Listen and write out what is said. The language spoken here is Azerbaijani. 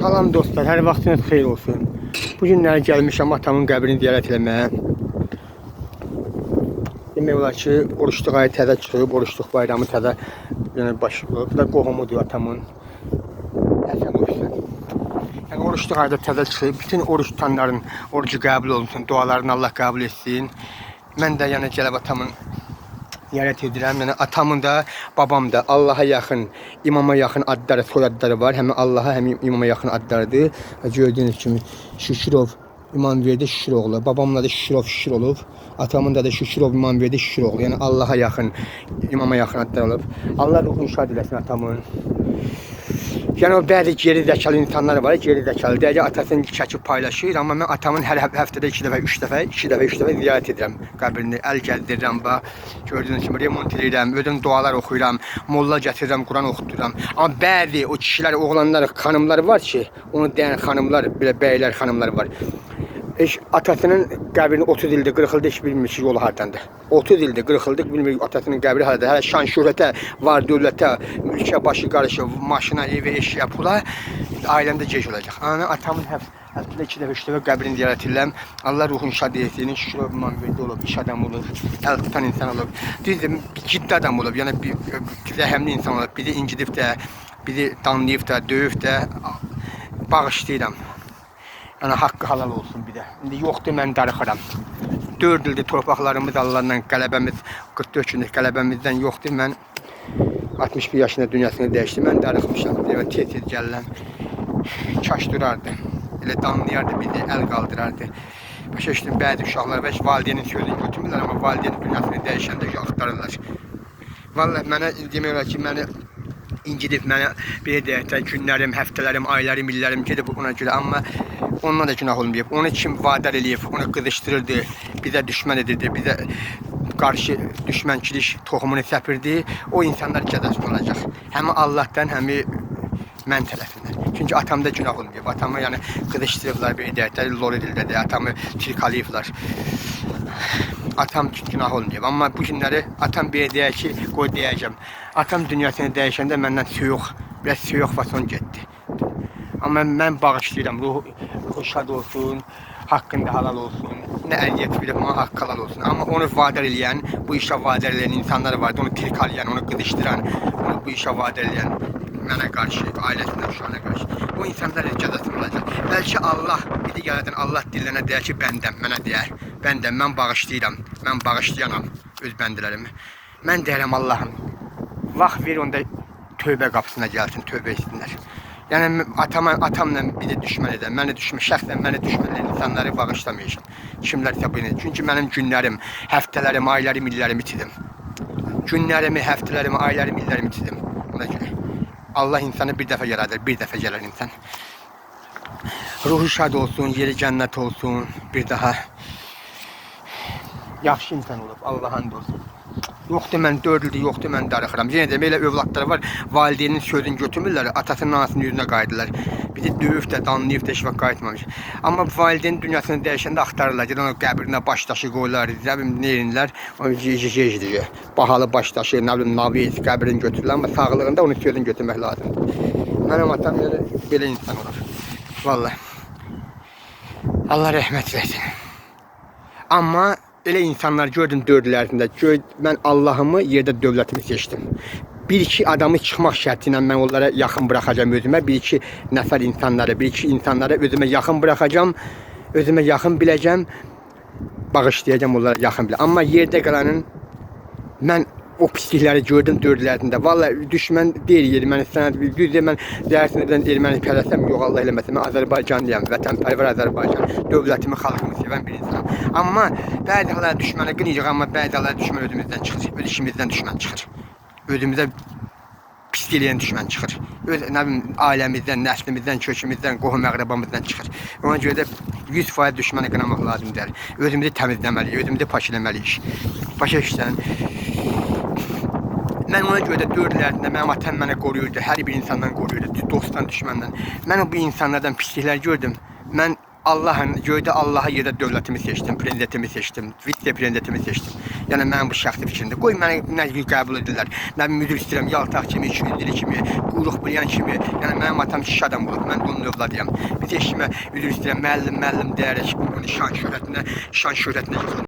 Salam dostlar, hər vaxtınız xeyir olsun. Bu günlər gəlmişəm atamın qəbrini ziyarət eləməyə. Demək olar ki, oruçluq ayı təzə çıxıb, oruçluq bayramı təzə başlayıb. Bu da qohumudur atamın. Həsən olsun. Yəni oruçluq ayda təzə çıxıb, bütün oruç tutanların orucu qəbul olsun, dualarını Allah qəbul etsin. Mən də yəni gəlib atamın ziyarət edirəm. Yəni atamın da, babam da Allaha yaxın, imama yaxın adları, soyadları var. Həm Allaha, həm imama yaxın adlarıdır. Gördüyünüz kimi Şükürov İmamverdi Şüküroğlu. Babamla da Şükür olub. Atamın da Şükürov İmamverdi Şüküroğlu. Yəni Allaha yaxın, imama yaxın adlar olub. Allah ruhunu şad eləsin atamın. Yəni o bəzi geri zəkalı insanlar var, geri zəkalı. Deyəcək atasını çəkib paylaşır, amma mən atamın hər həftədə 2 dəfə, 3 dəfə ziyarət edirəm qəbrini, əl gəzdirirəm, gördüyünüz kimi remont edirəm, özüm dualar oxuyuram, molla gətirirəm, Quran oxuduram. Amma bəzi o kişilər, oğlanlar, xanımlar var ki, onu deyən xanımlar, belə bəylər, xanımlar var. Atasının qəbrini 30 ildir, 40 ildir heç bilmir ki, yolu hardandır. 30 ildir, 40 ildir bilmir atasının qəbri haradadır. Hələ şan şöhrətə, var dövlətə, mülkə başı qarışıb, maşına, evə, eşya, pula ailəmdə gec olacaq. Ana atamın həftədə 2 dəfə, 3 dəfə qəbrini ziyarət edirəm. Allah ruhunu şad etsin. Şükür İmamverdi olub, iş adamı olub, əl tutan insan olub. Düzdür, ciddi adam olub, yəni rəhəmli insan olub. Bizi incidib də, bizi danlayıb da, döyüb də bağışlayıram. Yəni haqqı halal olsun bir də. İndi yoxdur, mən darıxıram. 4 ildir torpaqlarımız Allahla qələbəmiz, 44 günlük qələbəmizdən yoxdur. Mən 61 yaşında dünyasını dəyişdim. Mən darıxmışam. Deyəmə tez-tez gəlirəm. Kaş durardı. Elə danlayardı bizi, əl qaldırardı. Başa düşdüm, bəzi uşaqlar və valideynin sözünü götürmürlər, amma valideynin dünyasını dəyişəndə axtarırlar. Vallahi mənə demək olar ki, məni incidib, mənə belə deyək də günlərim, həftələrim, aylarım, illərim gedib ona görə, amma ondan da günah olmayıb. Onu kim vadar eləyib, onu qızışdırırdı, bizə düşmən edirdi, bizə qarşı düşmənçilik toxumunu səpirdi. O insanlar cəzası olacaq. Həm Allahdan, həm mən tərəfindən. Çünki atamda günah olmayıb. Atamı yəni qızışdırıblar, belə deyək də, lor edildədir, atamı tirkalayıblar. Atam günah olmayıb. Amma bu günləri atam belə deyək ki, qoy deyəcəm. Atam dünyasını dəyişəndə məndən biraz soyuq fason getdi. Amma mən bağışlayıram, ruhu şad olsun, haqqında halal olsun, nə əziyyət bilib, ona haqq halal olsun. Amma onu vadar eləyən, bu işə vadar eləyən insanlar vardı, onu tirkalayan, onu qızışdıran, onu bu işə vadar eləyən mənə qarşı, ailəsindən uşağına qarşı. Bu insanlar cəzasını olacaq. Bəlkə Allah, bizi yaradan Allah dillərinə deyər ki, bəndəm, mənə deyər, bəndəm, mən bağışlayıram, mən bağışlayanam öz bəndələrimi. Mən deyərəm Allahım, vaxt ver onda tövbə qapısına gəlsin, tövbə etsinlər. Yəni atamla bizi düşmən edən, şəxsən məni düşmən edən insanları bağışlamayacağım. Kimlərsə bunu. Çünki mənim günlərim, həftələrim, aylarım, illərimi itirdim. Günlərimi, həftələrimi, aylarım, illərimi itirdim. Ona görə. Allah insanı bir dəfə yaradır, bir dəfə gələr insan. Ruhu şad olsun, yeri cənnət olsun, bir daha yaxşı insan olub, Allah hamd olsun. Yoxdur, mən 4 ildir, yoxdur, mən darıxıram. Yenə də belə övladları var, valideynin sözünü götürmürlər, atasının anasının yüzünə qayıdırlar. Bizi döyüb də, danlayıb da heç vaxt qayıtmamış. Amma valideynin dünyasını dəyişəndə axtarırlar, gedən o qəbrinə baş daşı qoyurlar, nə edirlər, o gecə bahalı baş daşı, nə bilim, naviz, qəbrini götürürlər, amma sağlığında onun sözünü götürmək lazımdır. Mənim atam belə insan olur. Vallahi. Allah rəhmət versin. Amma elə insanlar gördüm 4 il ərzində. Mən Allahımı, yerdə dövlətimi seçdim. Bir-iki adamı çıxmaq şərti ilə mən onlara yaxın buraxacağım özümə. Bir-iki nəfər insanları, bir-iki insanlara özümə yaxın buraxacağım. Özümə yaxın biləcəm. Bağışlayacağım onlara yaxın biləcəm. Amma yerdə qalanın mən o pislikləri gördüm 4 il ərzində. Vallahi düşmən deyil Ermənistan. Düzdür, mən dərsindən erməni pərəsəm, yox Allah eləməsin. Mən Azərbaycanlıyam, vətənpərvər Azərbaycan. Dövlətimi, xalqımı sevən bir insanım. Amma bəzi hallarda düşməni qınayacaq, amma bəzi hallarda düşmən özümüzdən çıxır. Öz işimizdən düşmən çıxır. Özümüzə pislik eləyən düşmən çıxır. Öz ailəmizdən, nəslimizdən, kökümüzdən, qohum əqrəbamızdan çıxır. Ona görə də 100% düşməni qınamaq lazımdır. Özümüzü təmizləməliyik, özümüzü pakləməliyik. Başa düşsən? Mən ona görə də 4 il ərzində mənim atam mənə qoruyurdu, hər bir insandan qoruyurdu, dostdan, düşməndən. Mən bu insanlardan pisliklər gördüm. Mən Allah'ın göydə Allah'a yerdə dövlətimi seçdim, prezidentimi seçdim, vitse prezidentimi seçdim. Yəni mənim bu şəxsi fikrimdir. Qoy məni nə gün qəbul edirlər. Nə müdür istəyirəm, yaltaq kimi, 200 dili kimi, quyruq bulayan kimi. Yəni mənim atam kişi adam olub, mən də onun övladıyam. Biz heç kimə müdür istəyirəm, müəllim deyərək, şan şöhrətinə